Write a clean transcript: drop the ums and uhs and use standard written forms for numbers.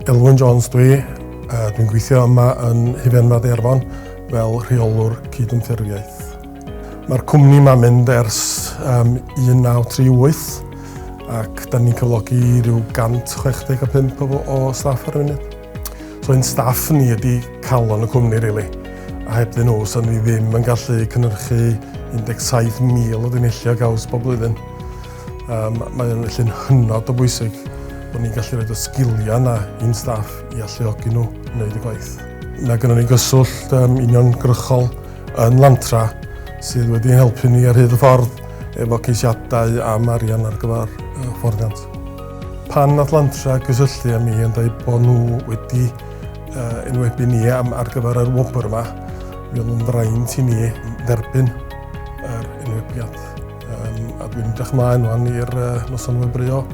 Elwyn Jones dwi. Dwi'n gweithio yma yn Hufen Caernarfon fel rheolwr cydymffurfiaeth. Mae'r cwmni yma'n mynd ers 1938 ac da ni'n cyflogi rhyw 165 o staff ar y funud. So ein staff ni ydi calon y cwmni rili. A heb dyn nhw, so ni ddim yn gallu cynhyrchu 17,000 o ddinelliau gaws bob blwyddyn. Mae'n felly'n hynod o bwysig bod ni'n gallu rhoid y sgiliau yna i'n staff i alluogi nhw wneud y gwaith. Mae gynnon ni gyswllt uniongyrchol yn Lantra sydd wedi'n helpu ni ar hyd y ffordd efo ceisiadau am arian ar gyfer fforddiant. Pan nath Lantra gysylltu â mi yn dweud bod nhw wedi enwebu ni ar gyfer yr wobr yma, mi oedd yn fraint i ni dderbyn yr enwebiad. A dwi'n edrych ymlaen wan i'r noson webrio.